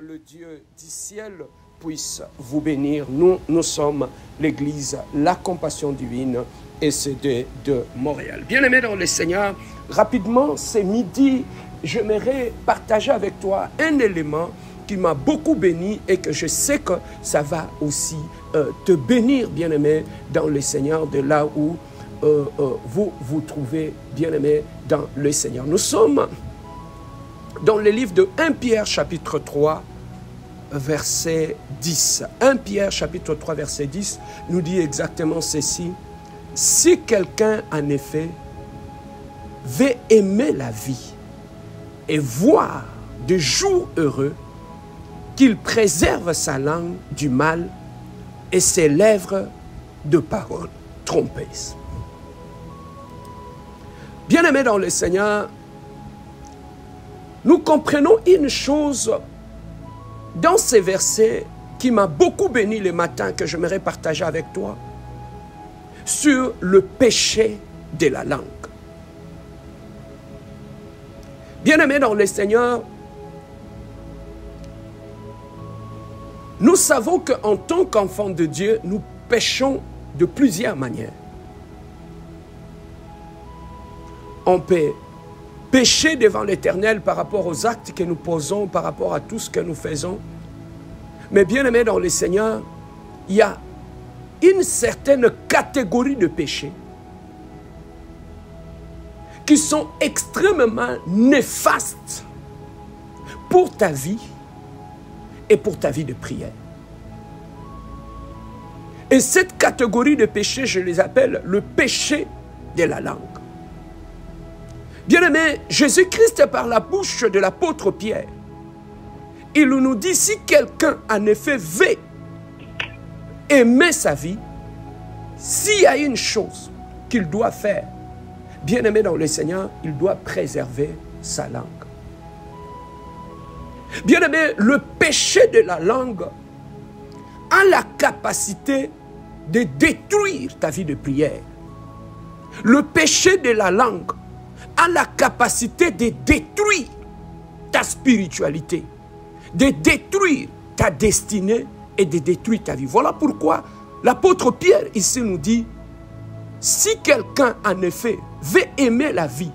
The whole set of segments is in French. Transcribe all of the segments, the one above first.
le Dieu du ciel puisse vous bénir. Nous sommes l'église La Compassion Divine et c'est de Montréal. Bien-aimés dans le Seigneur, rapidement, ce midi, j'aimerais partager avec toi un élément qui m'a beaucoup béni et que je sais que ça va aussi te bénir, bien-aimé, dans le Seigneur, de là où vous vous trouvez, bien-aimé, dans le Seigneur. Nous sommes dans le livre de 1 Pierre, chapitre 3, verset 10. 1 Pierre, chapitre 3, verset 10, nous dit exactement ceci. « Si quelqu'un, en effet, veut aimer la vie et voir de jours heureux, qu'il préserve sa langue du mal et ses lèvres de paroles trompeuses. » Bien-aimés dans le Seigneur, nous comprenons une chose dans ces versets qui m'a beaucoup béni le matin, que j'aimerais partager avec toi, sur le péché de la langue. Bien-aimés dans le Seigneur, nous savons qu'en tant qu'enfants de Dieu, nous péchons de plusieurs manières. On peut pécher devant l'Éternel par rapport aux actes que nous posons, par rapport à tout ce que nous faisons. Mais bien aimé dans le Seigneur, il y a une certaine catégorie de péchés qui sont extrêmement néfastes pour ta vie et pour ta vie de prière. Et cette catégorie de péchés, je les appelle le péché de la langue. Bien-aimé, Jésus-Christ, par la bouche de l'apôtre Pierre, il nous dit, si quelqu'un en effet veut aimer sa vie, s'il y a une chose qu'il doit faire, bien-aimé dans le Seigneur, il doit préserver sa langue. Bien-aimé, le péché de la langue a la capacité de détruire ta vie de prière. Le péché de la langue a la capacité de détruire ta spiritualité, de détruire ta destinée et de détruire ta vie. Voilà pourquoi l'apôtre Pierre ici nous dit, si quelqu'un en effet veut aimer la vie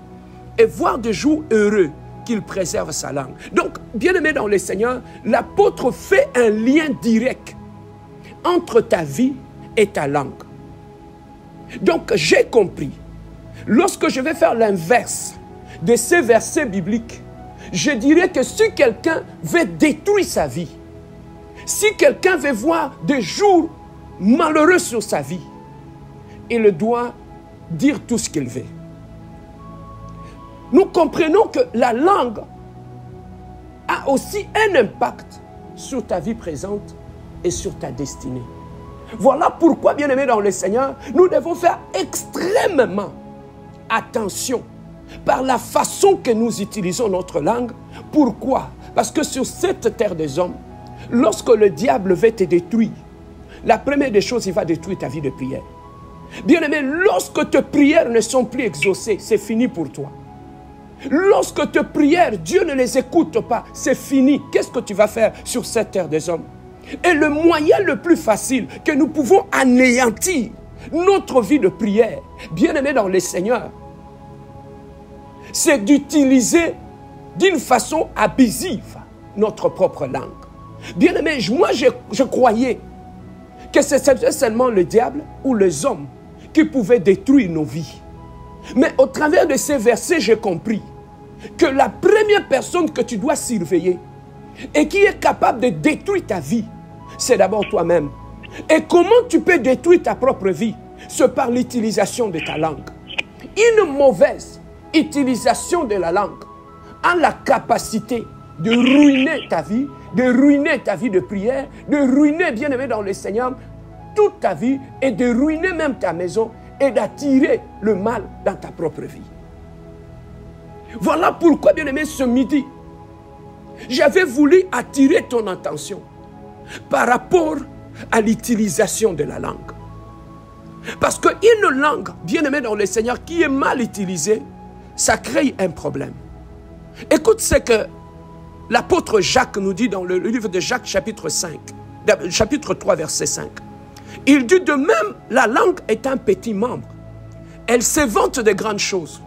et voir des jours heureux, qu'il préserve sa langue. Donc, bien-aimé dans le Seigneur, l'apôtre fait un lien direct entre ta vie et ta langue. Donc, j'ai compris. Lorsque je vais faire l'inverse de ces versets bibliques, je dirais que si quelqu'un veut détruire sa vie, si quelqu'un veut voir des jours malheureux sur sa vie, il doit dire tout ce qu'il veut. Nous comprenons que la langue a aussi un impact sur ta vie présente et sur ta destinée. Voilà pourquoi, bien-aimés dans le Seigneur, nous devons faire extrêmement attention par la façon que nous utilisons notre langue. Pourquoi? Parce que sur cette terre des hommes, lorsque le diable veut te détruire, la première des choses, il va détruire ta vie de prière. Bien-aimé, lorsque tes prières ne sont plus exaucées, c'est fini pour toi. Lorsque tes prières, Dieu ne les écoute pas, c'est fini. Qu'est-ce que tu vas faire sur cette terre des hommes? Et le moyen le plus facile que nous pouvons anéantir notre vie de prière, bien-aimé dans le Seigneur, c'est d'utiliser d'une façon abusive notre propre langue. Bien-aimé, moi je croyais que c'était seulement le diable ou les hommes qui pouvaient détruire nos vies. Mais au travers de ces versets, j'ai compris que la première personne que tu dois surveiller et qui est capable de détruire ta vie, c'est d'abord toi-même. Et comment tu peux détruire ta propre vie? C'est par l'utilisation de ta langue. Une mauvaise utilisation de la langue a la capacité de ruiner ta vie, de ruiner ta vie de prière, de ruiner, bien-aimé dans le Seigneur, toute ta vie et de ruiner même ta maison et d'attirer le mal dans ta propre vie. Voilà pourquoi, bien-aimé, ce midi, j'avais voulu attirer ton attention par rapport à l'utilisation de la langue. Parce qu'une langue, bien-aimé dans le Seigneur, qui est mal utilisée, ça crée un problème. Écoute ce que l'apôtre Jacques nous dit dans le livre de Jacques chapitre 3 verset 5. Il dit de même, la langue est un petit membre. Elle se vante de grandes choses.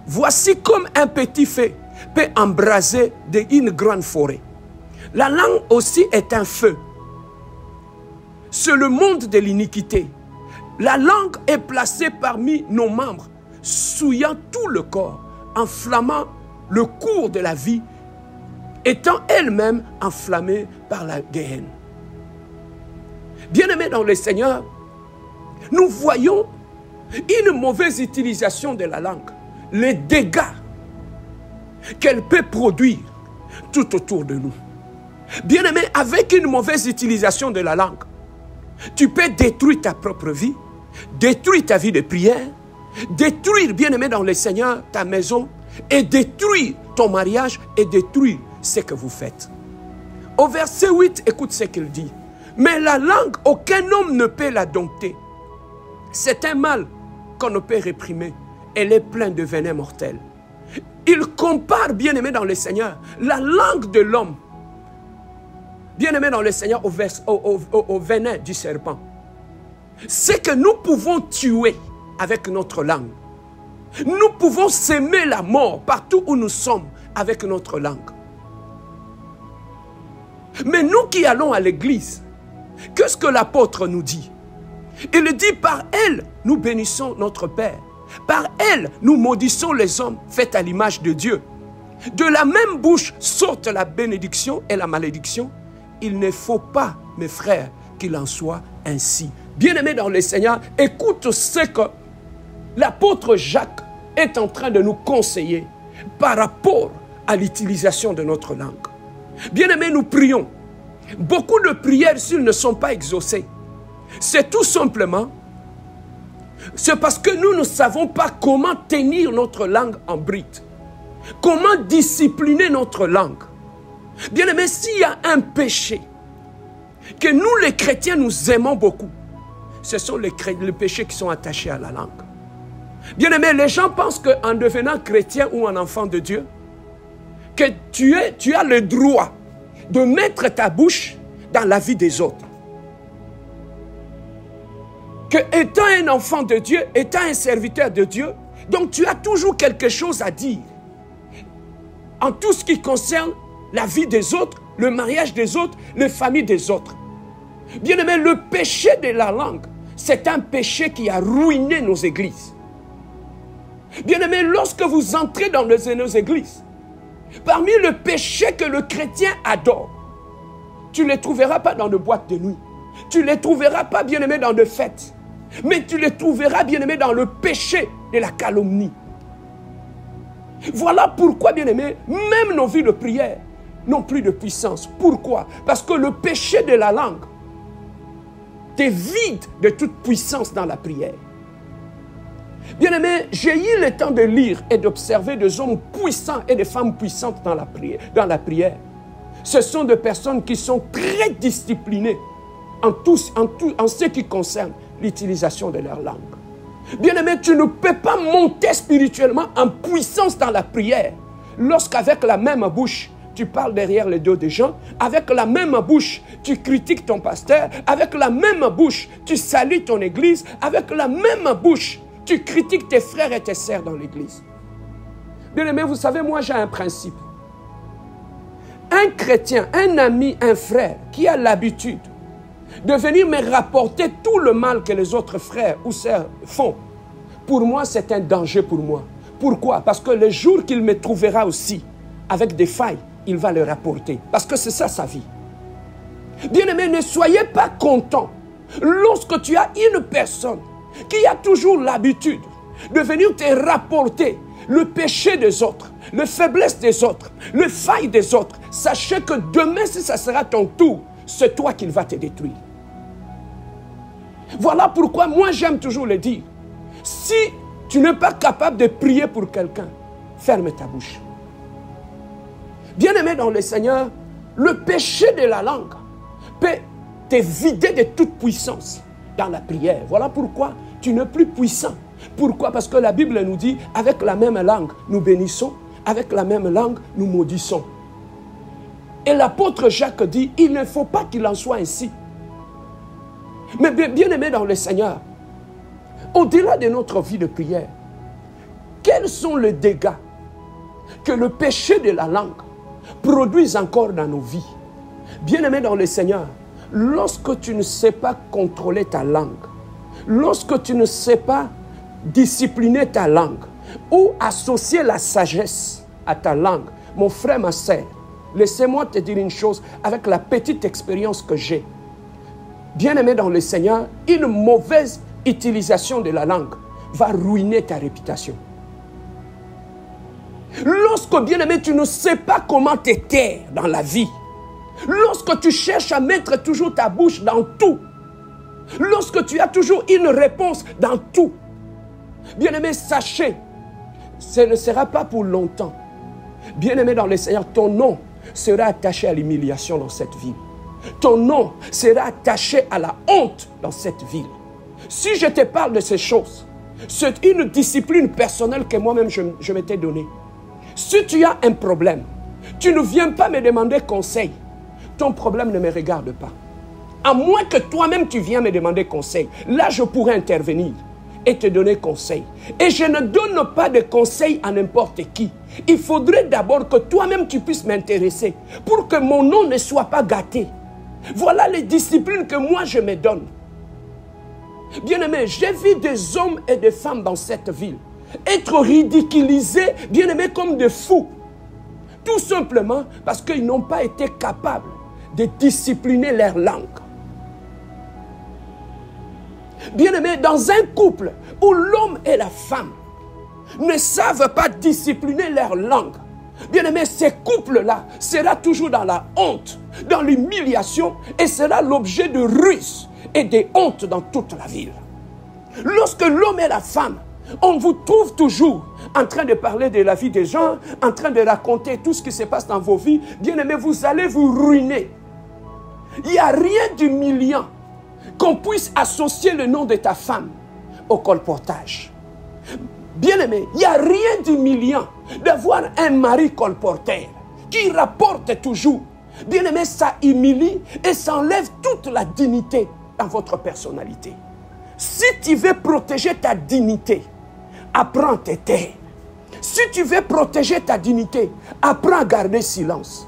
Voici comme un petit feu peut embraser une grande forêt. La langue aussi est un feu. C'est le monde de l'iniquité. La langue est placée parmi nos membres, souillant tout le corps, enflammant le cours de la vie, étant elle-même enflammée par la Géhenne. Bien-aimés dans le Seigneur, nous voyons une mauvaise utilisation de la langue, les dégâts qu'elle peut produire tout autour de nous. Bien-aimé, avec une mauvaise utilisation de la langue, tu peux détruire ta propre vie, détruire ta vie de prière, détruire, bien-aimé dans le Seigneur, ta maison, et détruire ton mariage, et détruire ce que vous faites. Au verset 8, écoute ce qu'il dit. Mais la langue, aucun homme ne peut la dompter. C'est un mal qu'on ne peut réprimer. Elle est pleine de venin mortel. Il compare, bien-aimé dans le Seigneur, la langue de l'homme, bien-aimé dans le Seigneur, au venin du serpent. C'est que nous pouvons tuer avec notre langue. Nous pouvons s'aimer la mort partout où nous sommes avec notre langue. Mais nous qui allons à l'église, qu'est-ce que l'apôtre nous dit? Il dit, par elle, nous bénissons notre Père. Par elle, nous maudissons les hommes faits à l'image de Dieu. De la même bouche sortent la bénédiction et la malédiction. Il ne faut pas, mes frères, qu'il en soit ainsi. Bien-aimés dans le Seigneur, écoute ce que l'apôtre Jacques est en train de nous conseiller par rapport à l'utilisation de notre langue. Bien-aimés, nous prions. Beaucoup de prières, s'ils ne sont pas exaucées, c'est tout simplement, c'est parce que nous ne savons pas comment tenir notre langue en bride. Comment discipliner notre langue. Bien-aimés, s'il y a un péché que nous les chrétiens nous aimons beaucoup, ce sont les péchés qui sont attachés à la langue. Bien-aimés, les gens pensent qu'en devenant chrétien ou un enfant de Dieu, que tu as le droit de mettre ta bouche dans la vie des autres. Que étant un enfant de Dieu, étant un serviteur de Dieu, donc tu as toujours quelque chose à dire en tout ce qui concerne la vie des autres, le mariage des autres, les familles des autres. Bien-aimé, le péché de la langue, c'est un péché qui a ruiné nos églises. Bien-aimé, lorsque vous entrez dans nos églises, parmi le péché que le chrétien adore, tu ne les trouveras pas dans de boîtes de nuit. Tu ne les trouveras pas, bien-aimé, dans de fêtes. Mais tu les trouveras, bien-aimé, dans le péché de la calomnie. Voilà pourquoi, bien-aimé, même nos vies de prière n'ont plus de puissance. Pourquoi? Parce que le péché de la langue te vide de toute puissance dans la prière. Bien-aimé, j'ai eu le temps de lire et d'observer des hommes puissants et des femmes puissantes dans la prière. Ce sont des personnes qui sont très disciplinées en ce qui concerne l'utilisation de leur langue. Bien-aimé, tu ne peux pas monter spirituellement en puissance dans la prière lorsqu'avec la même bouche, tu parles derrière le dos des gens, avec la même bouche, tu critiques ton pasteur, avec la même bouche, tu salues ton église, avec la même bouche, tu critiques tes frères et tes sœurs dans l'église. Bien-aimé, vous savez, moi j'ai un principe. Un chrétien, un ami, un frère qui a l'habitude de venir me rapporter tout le mal que les autres frères ou sœurs font, pour moi, c'est un danger pour moi. Pourquoi? Parce que le jour qu'il me trouvera aussi avec des failles, il va le rapporter. Parce que c'est ça sa vie. Bien-aimé, ne soyez pas content lorsque tu as une personne qui a toujours l'habitude de venir te rapporter le péché des autres, les faiblesses des autres, les failles des autres. Sachez que demain, si ça sera ton tour, c'est toi qui va te détruire. Voilà pourquoi moi j'aime toujours le dire. Si tu n'es pas capable de prier pour quelqu'un, ferme ta bouche. Bien-aimé dans le Seigneur, le péché de la langue peut te vider de toute puissance dans la prière. Voilà pourquoi tu n'es plus puissant. Pourquoi? Parce que la Bible nous dit, avec la même langue, nous bénissons, avec la même langue, nous maudissons. Et l'apôtre Jacques dit, il ne faut pas qu'il en soit ainsi. Mais bien-aimés dans le Seigneur, au-delà de notre vie de prière, quels sont les dégâts que le péché de la langue produit encore dans nos vies? Bien-aimés dans le Seigneur, lorsque tu ne sais pas contrôler ta langue, lorsque tu ne sais pas discipliner ta langue ou associer la sagesse à ta langue, mon frère, ma sœur, laissez-moi te dire une chose avec la petite expérience que j'ai. Bien-aimé dans le Seigneur, une mauvaise utilisation de la langue va ruiner ta réputation. Lorsque, bien-aimé, tu ne sais pas comment te taire dans la vie, lorsque tu cherches à mettre toujours ta bouche dans tout, lorsque tu as toujours une réponse dans tout, bien-aimé, sachez, ce ne sera pas pour longtemps. Bien-aimé dans le Seigneur, ton nom sera attaché à l'humiliation dans cette ville. Ton nom sera attaché à la honte dans cette ville. Si je te parle de ces choses, c'est une discipline personnelle que moi-même je m'étais donnée. Si tu as un problème, tu ne viens pas me demander conseil. Ton problème ne me regarde pas. À moins que toi-même tu viennes me demander conseil. Là, je pourrais intervenir et te donner conseil. Et je ne donne pas de conseils à n'importe qui. Il faudrait d'abord que toi-même tu puisses m'intéresser pour que mon nom ne soit pas gâté. Voilà les disciplines que moi je me donne. Bien-aimé, j'ai vu des hommes et des femmes dans cette ville être ridiculisés, bien-aimés, comme des fous. Tout simplement parce qu'ils n'ont pas été capables de discipliner leur langue. Bien-aimés, dans un couple où l'homme et la femme ne savent pas discipliner leur langue, bien-aimés, ces couples-là seront toujours dans la honte, dans l'humiliation, et sera l'objet de ruses et de honte dans toute la ville. Lorsque l'homme et la femme, on vous trouve toujours en train de parler de la vie des gens, en train de raconter tout ce qui se passe dans vos vies, bien-aimés, vous allez vous ruiner. Il n'y a rien d'humiliant qu'on puisse associer le nom de ta femme au colportage. Bien-aimé, il n'y a rien d'humiliant d'avoir un mari colporteur qui rapporte toujours. Bien-aimé, ça humilie et ça enlève toute la dignité dans votre personnalité. Si tu veux protéger ta dignité, apprends à te taire. Si tu veux protéger ta dignité, apprends à garder silence.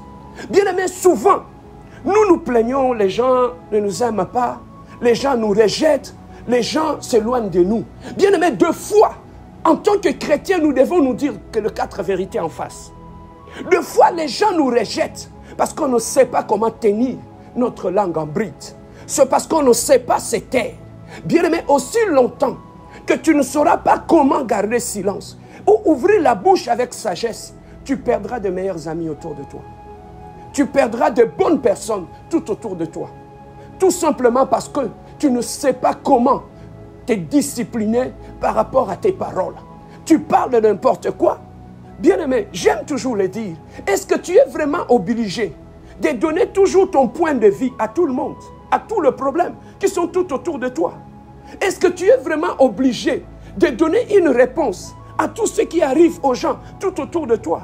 Bien-aimé, souvent, nous nous plaignons, les gens ne nous aiment pas, les gens nous rejettent, les gens s'éloignent de nous. Bien-aimé, deux fois, en tant que chrétiens, nous devons nous dire que les 4 vérités en face. Deux fois, les gens nous rejettent parce qu'on ne sait pas comment tenir notre langue en bride. C'est parce qu'on ne sait pas se taire. Bien-aimé, aussi longtemps que tu ne sauras pas comment garder silence ou ouvrir la bouche avec sagesse, tu perdras de meilleurs amis autour de toi. Tu perdras de bonnes personnes tout autour de toi. Tout simplement parce que tu ne sais pas comment te discipliner par rapport à tes paroles. Tu parles de n'importe quoi. Bien-aimé, j'aime toujours le dire. Est-ce que tu es vraiment obligé de donner toujours ton point de vue à tout le monde, à tous les problèmes qui sont tout autour de toi? Est-ce que tu es vraiment obligé de donner une réponse à tout ce qui arrive aux gens tout autour de toi?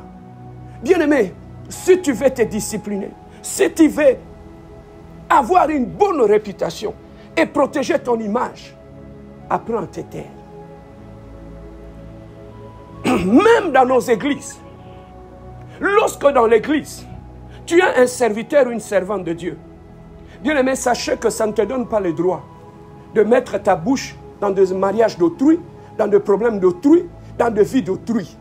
Bien-aimé, si tu veux te discipliner, si tu veux avoir une bonne réputation et protéger ton image, apprends à te taire. Même dans nos églises, lorsque dans l'église, tu as un serviteur ou une servante de Dieu, bien-aimé, sachez que ça ne te donne pas le droit de mettre ta bouche dans des mariages d'autrui, dans des problèmes d'autrui, dans des vies d'autrui.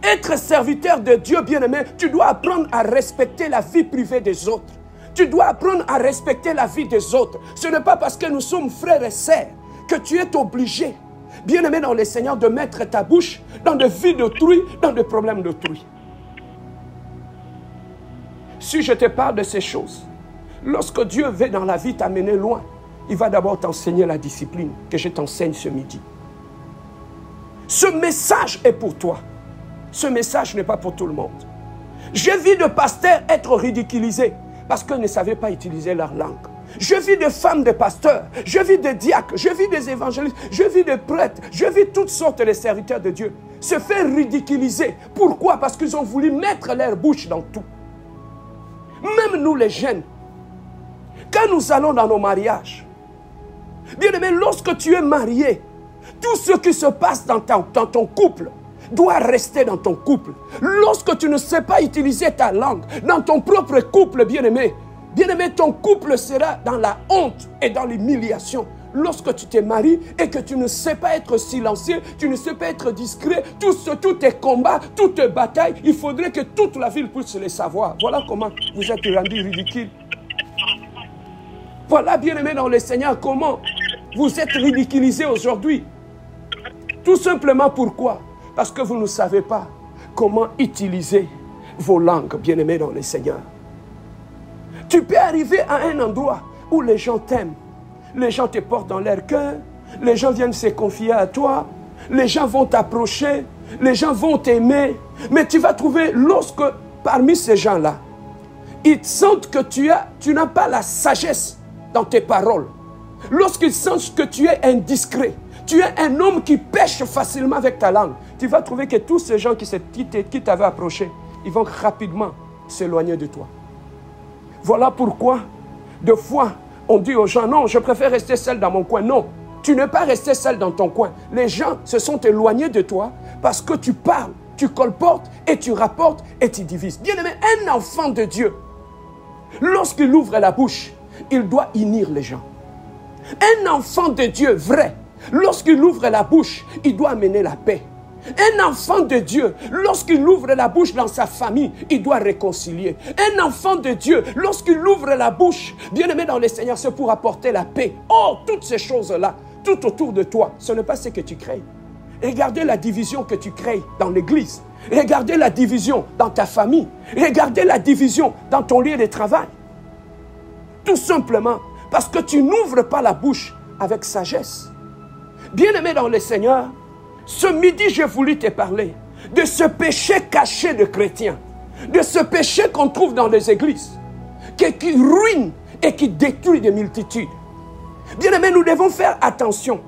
Être serviteur de Dieu, bien-aimé, tu dois apprendre à respecter la vie privée des autres. Tu dois apprendre à respecter la vie des autres. Ce n'est pas parce que nous sommes frères et sœurs que tu es obligé, bien-aimé dans le Seigneur, de mettre ta bouche dans des vies d'autrui, dans des problèmes d'autrui. Si je te parle de ces choses, lorsque Dieu veut dans la vie t'amener loin, il va d'abord t'enseigner la discipline que je t'enseigne ce midi. Ce message est pour toi. Ce message n'est pas pour tout le monde. J'ai vu des pasteurs être ridiculisés parce qu'ils ne savaient pas utiliser leur langue. Je vis des femmes de pasteurs, je vis des diacres, je vis des évangélistes, je vis des prêtres, je vis toutes sortes de serviteurs de Dieu. Se faire ridiculiser. Pourquoi? Parce qu'ils ont voulu mettre leur bouche dans tout. Même nous les jeunes, quand nous allons dans nos mariages, bien aimé, lorsque tu es marié, tout ce qui se passe dans ton couple doit rester dans ton couple. Lorsque tu ne sais pas utiliser ta langue dans ton propre couple, bien-aimé, ton couple sera dans la honte et dans l'humiliation. Lorsque tu te maries et que tu ne sais pas être silencieux, tu ne sais pas être discret, tous tes combats, toutes tes batailles, il faudrait que toute la ville puisse les savoir. Voilà comment vous êtes rendus ridicules. Voilà, bien-aimé dans le Seigneur, comment vous êtes ridiculisés aujourd'hui. Tout simplement pourquoi? Parce que vous ne savez pas comment utiliser vos langues, bien-aimés dans le Seigneur. Tu peux arriver à un endroit où les gens t'aiment. Les gens te portent dans leur cœur. Les gens viennent se confier à toi. Les gens vont t'approcher. Les gens vont t'aimer. Mais tu vas trouver, lorsque parmi ces gens-là, ils sentent que tu n'as pas la sagesse dans tes paroles. Lorsqu'ils sentent que tu es indiscret, tu es un homme qui pêche facilement avec ta langue, tu vas trouver que tous ces gens qui t'avaient approché, ils vont rapidement s'éloigner de toi. Voilà pourquoi, des fois, on dit aux gens, non, je préfère rester seul dans mon coin. Non, tu n'es pas resté seul dans ton coin. Les gens se sont éloignés de toi parce que tu parles, tu colportes et tu rapportes et tu divises. Bien-aimé, un enfant de Dieu, lorsqu'il ouvre la bouche, il doit unir les gens. Un enfant de Dieu vrai, lorsqu'il ouvre la bouche, il doit amener la paix. Un enfant de Dieu, lorsqu'il ouvre la bouche dans sa famille, il doit réconcilier. Un enfant de Dieu, lorsqu'il ouvre la bouche, bien-aimé dans le Seigneur, c'est pour apporter la paix. Oh, toutes ces choses-là, tout autour de toi, ce n'est pas ce que tu crées. Regardez la division que tu crées dans l'église. Regardez la division dans ta famille. Regardez la division dans ton lieu de travail. Tout simplement parce que tu n'ouvres pas la bouche avec sagesse. Bien-aimé dans le Seigneur, ce midi, j'ai voulu te parler de ce péché caché de chrétiens, de ce péché qu'on trouve dans les églises, qui ruine et qui détruit des multitudes. Bien-aimé, nous devons faire attention,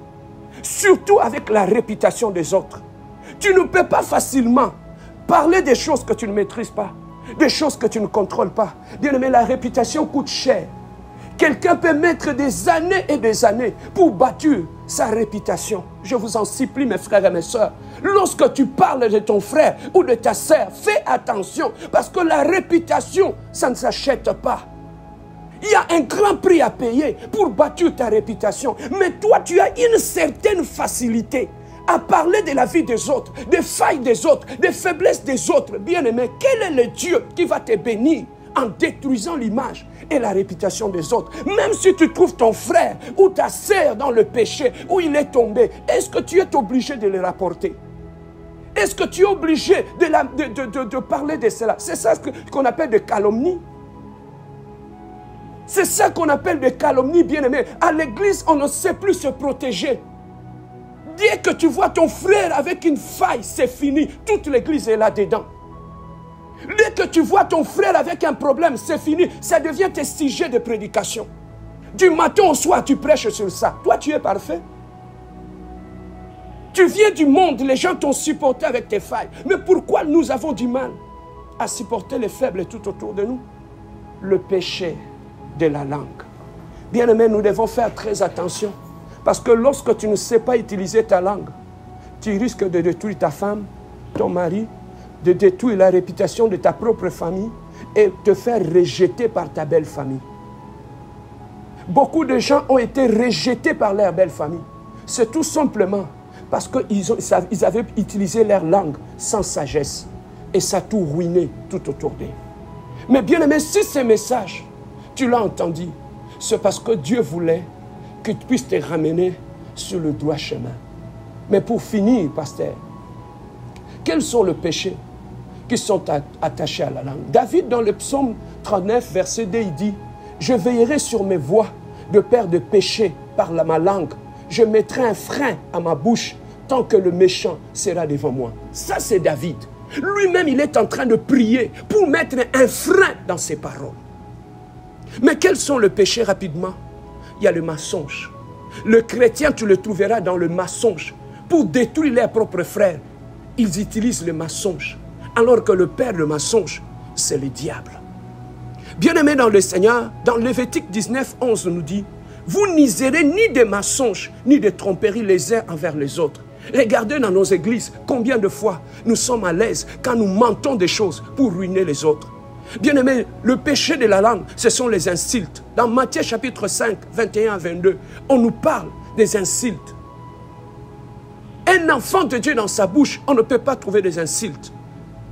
surtout avec la réputation des autres. Tu ne peux pas facilement parler des choses que tu ne maîtrises pas, des choses que tu ne contrôles pas. Bien-aimé, la réputation coûte cher. Quelqu'un peut mettre des années et des années pour bâtir sa réputation. Je vous en supplie, mes frères et mes sœurs. Lorsque tu parles de ton frère ou de ta sœur, fais attention parce que la réputation, ça ne s'achète pas. Il y a un grand prix à payer pour bâtir ta réputation. Mais toi, tu as une certaine facilité à parler de la vie des autres, des failles des autres, des faiblesses des autres. Bien-aimé, quel est le Dieu qui va te bénir en détruisant l'image et la réputation des autres? Même si tu trouves ton frère ou ta sœur dans le péché, où il est tombé, est-ce que tu es obligé de le rapporter? Est-ce que tu es obligé de parler de cela? C'est ça qu'on appelle de calomnie. C'est ça qu'on appelle de calomnie, bien-aimé. À l'église, on ne sait plus se protéger. Dès que tu vois ton frère avec une faille, c'est fini. Toute l'église est là-dedans. Dès que tu vois ton frère avec un problème, c'est fini. Ça devient tes sujets de prédication. Du matin au soir, tu prêches sur ça. Toi, tu es parfait. Tu viens du monde, les gens t'ont supporté avec tes failles. Mais pourquoi nous avons du mal à supporter les faibles tout autour de nous? Le péché de la langue. Bien-aimé, nous devons faire très attention. Parce que lorsque tu ne sais pas utiliser ta langue, tu risques de détruire ta femme, ton mari, de détruire la réputation de ta propre famille et te faire rejeter par ta belle famille. Beaucoup de gens ont été rejetés par leur belle famille. C'est tout simplement parce qu'ils avaient utilisé leur langue sans sagesse. Et ça a tout ruiné tout autour d'eux. Mais bien aimé, si ce message, tu l'as entendu, c'est parce que Dieu voulait que tu puisses te ramener sur le droit chemin. Mais pour finir, pasteur, quels sont les péchés qui sont attachés à la langue? David, dans le psaume 39, verset 2, il dit, « Je veillerai sur mes voies de peur de péché par ma langue. Je mettrai un frein à ma bouche tant que le méchant sera devant moi. » Ça, c'est David. Lui-même, il est en train de prier pour mettre un frein dans ses paroles. Mais quels sont les péchés rapidement? Il y a le mensonge. Le chrétien, tu le trouveras dans le mensonge. Pour détruire leurs propres frères, ils utilisent le mensonge. Alors que le père de mensonge, c'est le diable. Bien-aimés dans le Seigneur, dans Lévitique 19, 11 nous dit, vous n'userez ni de mensonges, ni de tromperies les uns envers les autres. Regardez dans nos églises, combien de fois nous sommes à l'aise quand nous mentons des choses pour ruiner les autres. Bien-aimés, le péché de la langue, ce sont les insultes. Dans Matthieu chapitre 5, 21 à 22, on nous parle des insultes. Un enfant de Dieu dans sa bouche, on ne peut pas trouver des insultes.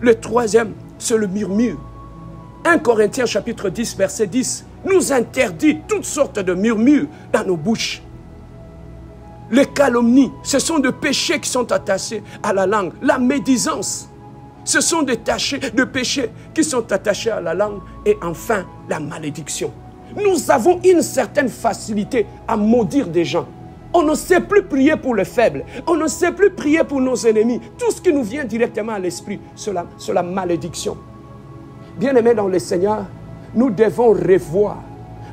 Le troisième, c'est le murmure. 1 Corinthiens chapitre 10, verset 10, nous interdit toutes sortes de murmures dans nos bouches. Les calomnies, ce sont des péchés qui sont attachés à la langue. La médisance, ce sont des péchés qui sont attachés à la langue. Et enfin, la malédiction. Nous avons une certaine facilité à maudire des gens. On ne sait plus prier pour les faibles. On ne sait plus prier pour nos ennemis. Tout ce qui nous vient directement à l'esprit, c'est la malédiction. Bien-aimés dans le Seigneur, nous devons revoir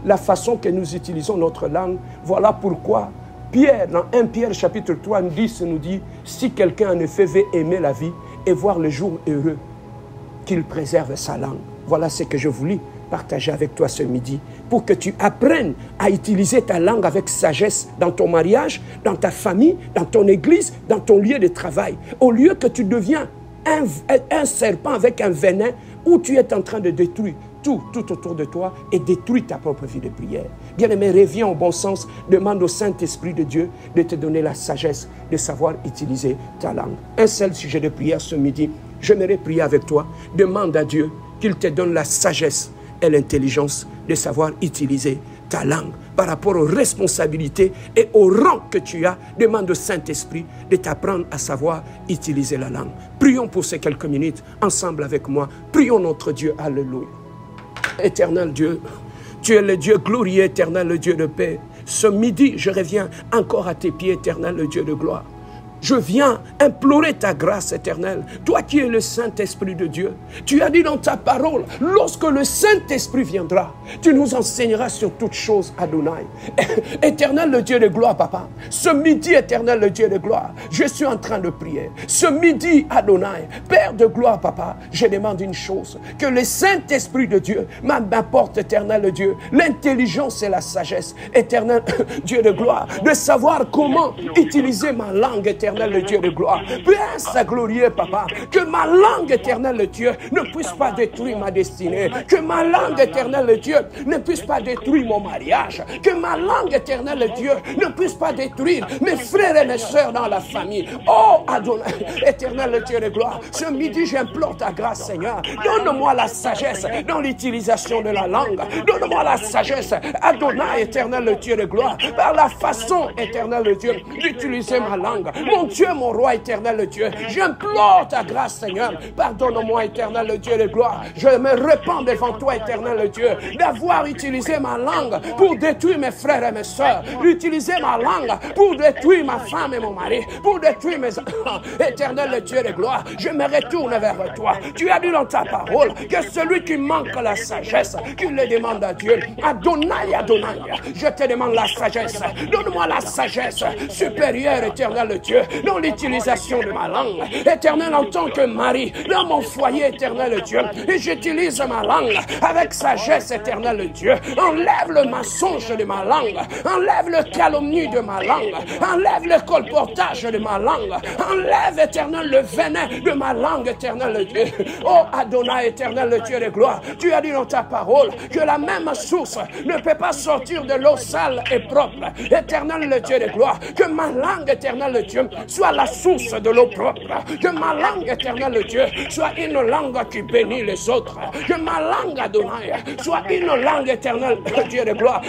la façon que nous utilisons notre langue. Voilà pourquoi Pierre, dans 1 Pierre chapitre 3, 10, nous dit, si quelqu'un en effet veut aimer la vie et voir le jour heureux, qu'il préserve sa langue. Voilà ce que je voulais partager avec toi ce midi, pour que tu apprennes à utiliser ta langue avec sagesse dans ton mariage, dans ta famille, dans ton église, dans ton lieu de travail. Au lieu que tu deviens un serpent avec un venin où tu es en train de détruire tout autour de toi et détruire ta propre vie de prière. Bien-aimé, reviens au bon sens, demande au Saint-Esprit de Dieu de te donner la sagesse de savoir utiliser ta langue. Un seul sujet de prière ce midi, j'aimerais prier avec toi. Demande à Dieu qu'il te donne la sagesse et l'intelligence de savoir utiliser ta langue par rapport aux responsabilités et au rang que tu as. Demande au Saint-Esprit de t'apprendre à savoir utiliser la langue. Prions pour ces quelques minutes ensemble avec moi. Prions notre Dieu. Alléluia. Éternel Dieu, tu es le Dieu glorieux, éternel, le Dieu de paix. Ce midi, je reviens encore à tes pieds, éternel, le Dieu de gloire. Je viens implorer ta grâce éternelle. Toi qui es le Saint-Esprit de Dieu, tu as dit dans ta parole, lorsque le Saint-Esprit viendra, tu nous enseigneras sur toutes choses, Adonai. Éternel, le Dieu de gloire, papa. Ce midi, éternel, le Dieu de gloire, je suis en train de prier. Ce midi, Adonai, Père de gloire, papa, je demande une chose, que le Saint-Esprit de Dieu m'apporte, éternel, le Dieu, l'intelligence et la sagesse, éternel, Dieu de gloire, de savoir comment utiliser ma langue, éternel, le Dieu de gloire. Prince glorieux, papa, que ma langue, éternelle, le Dieu, ne puisse pas détruire ma destinée. Que ma langue, éternelle, le Dieu, ne puisse pas détruire mon mariage. Que ma langue, éternelle, le Dieu, ne puisse pas détruire mes frères et mes soeurs dans la famille. Oh, Adonai, éternel, le Dieu de gloire, ce midi, j'implore ta grâce, Seigneur. Donne-moi la sagesse dans l'utilisation de la langue. Donne-moi la sagesse, Adonai, éternel, le Dieu de gloire, par la façon, éternel, le Dieu, d'utiliser ma langue. Mon Dieu, mon roi éternel, le Dieu, j'implore ta grâce, Seigneur. Pardonne-moi, éternel, le Dieu de gloire. Je me répands devant toi, éternel, le Dieu, d'avoir utilisé ma langue pour détruire mes frères et mes soeurs. Utiliser ma langue pour détruire ma femme et mon mari, pour détruire mes enfants. Éternel, le Dieu de gloire, je me retourne vers toi. Tu as dit dans ta parole que celui qui manque la sagesse, qu'il le demande à Dieu. Adonai, Adonai, je te demande la sagesse. Donne-moi la sagesse supérieure, éternel, le Dieu, dans l'utilisation de ma langue. Éternel, en tant que mari, dans mon foyer, éternel Dieu, et j'utilise ma langue avec sagesse, éternel Dieu. Enlève le mensonge de ma langue, enlève le calomnie de ma langue, enlève le colportage de ma langue, enlève, éternel, le venin de ma langue, éternel Dieu. Oh Adonai, éternel le Dieu de gloire, tu as dit dans ta parole que la même source ne peut pas sortir de l'eau sale et propre. Éternel le Dieu de gloire, que ma langue, éternel le Dieu, soit la source de l'eau propre. Que ma langue, éternelle le Dieu, soit une langue qui bénit les autres. Que ma langue, Adonai, soit une langue, éternelle, le Dieu de gloire,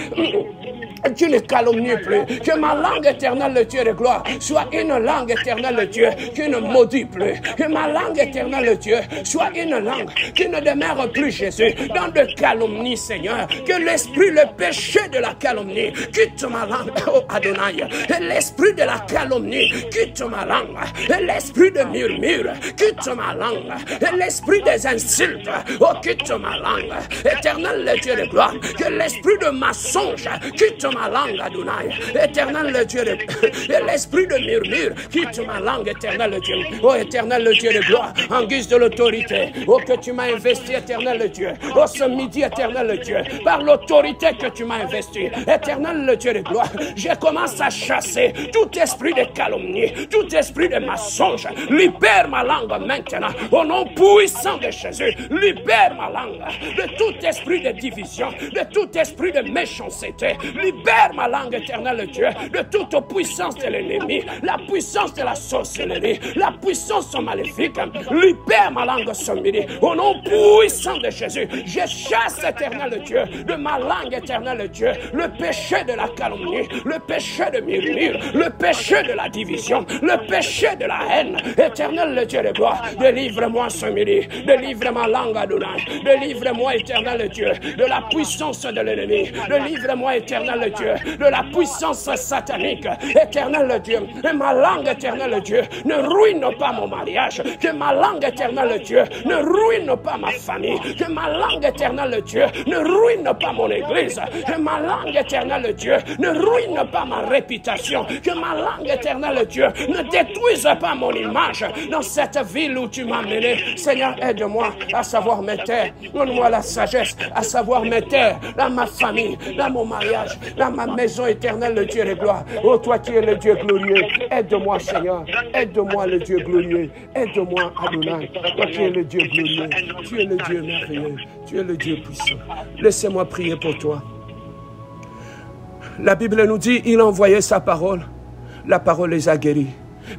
tu ne calomnies plus. Que ma langue, éternelle, le Dieu de gloire, soit une langue, éternelle, le Dieu, qui ne maudit plus. Que ma langue, éternelle, le Dieu, soit une langue qui ne demeure plus, Jésus, dans de calomnie, Seigneur. Que l'esprit, le péché de la calomnie quitte ma langue, oh Adonai. Et l'esprit de la calomnie quitte quitte ma langue. Et l'esprit de murmure, quitte ma langue. Et l'esprit des insultes, oh, quitte ma langue. Éternel le Dieu de gloire, que l'esprit de mensonge, quitte ma langue, Adonai. Éternel le Dieu de... Et l'esprit de murmure, quitte ma langue, éternel le Dieu. Oh, éternel le Dieu de gloire, en guise de l'autorité. Oh, que tu m'as investi, éternel le Dieu. Oh, ce midi, éternel le Dieu, par l'autorité que tu m'as investi, éternel le Dieu de gloire, je commence à chasser tout esprit de calomnie, tout esprit de mensonge. Libère ma langue maintenant, au nom puissant de Jésus. Libère ma langue de tout esprit de division, de tout esprit de méchanceté. Libère ma langue, éternel Dieu, de toute puissance de l'ennemi, la puissance de la sorcellerie, la puissance maléfique. Libère ma langue ce midi, au nom puissant de Jésus. Je chasse, éternel Dieu, de ma langue, éternel Dieu, le péché de la calomnie, le péché de murmure, le péché de la division, le péché de la haine. Éternel le Dieu de gloire, délivre-moi ce midi, délivre ma langue, Adonai, délivre-moi, éternel Dieu, de la puissance de l'ennemi, délivre-moi, éternel Dieu, de la puissance satanique, éternel Dieu, et ma langue, éternel Dieu, ne ruine pas mon mariage, que ma langue, éternel Dieu, ne ruine pas ma famille, que ma langue, éternel Dieu, ne ruine pas mon église, que ma langue, éternel Dieu, ne ruine pas ma réputation, que ma langue, éternel Dieu, ne détruise pas mon image dans cette ville où tu m'as mené. Seigneur, aide-moi à savoir me taire, donne-moi la sagesse à savoir me taire dans ma famille, dans mon mariage, dans ma maison, éternelle, le Dieu de gloire. Oh, toi qui es le Dieu glorieux, aide-moi, Seigneur, aide-moi, le Dieu glorieux, aide-moi, Adonai, toi qui es le Dieu glorieux, tu es le Dieu merveilleux, tu es le Dieu puissant. Laissez-moi prier pour toi. La Bible nous dit, il a envoyé sa parole, la parole les a guéris.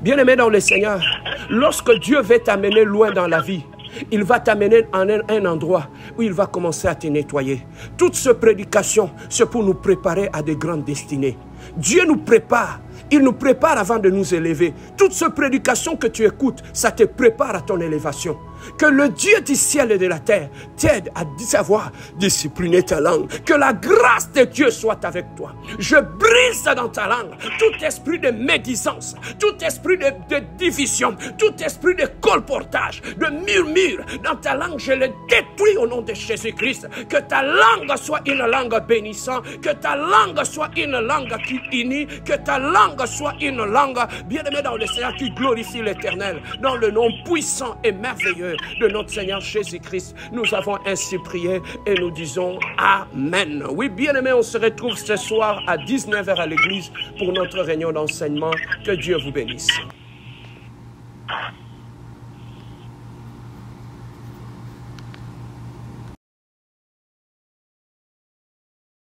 Bien-aimé dans le Seigneur, lorsque Dieu veut t'amener loin dans la vie, il va t'amener en un endroit où il va commencer à te nettoyer. Toute cette prédication, c'est pour nous préparer à de grandes destinées. Dieu nous prépare. Il nous prépare avant de nous élever. Toute cette prédication que tu écoutes, ça te prépare à ton élévation. Que le Dieu du ciel et de la terre t'aide à savoir discipliner ta langue. Que la grâce de Dieu soit avec toi. Je brise dans ta langue tout esprit de médisance, tout esprit de division, tout esprit de colportage, de murmure. Dans ta langue, je le détruis au nom de Jésus-Christ. Que ta langue soit une langue bénissante, que ta langue soit une langue qui unit, que ta langue soit une langue bien-aimée dans le Seigneur qui glorifie l'Éternel. Dans le nom puissant et merveilleux de notre Seigneur Jésus-Christ, nous avons ainsi prié et nous disons Amen. Oui, bien-aimés, on se retrouve ce soir à 19h à l'église pour notre réunion d'enseignement. Que Dieu vous bénisse.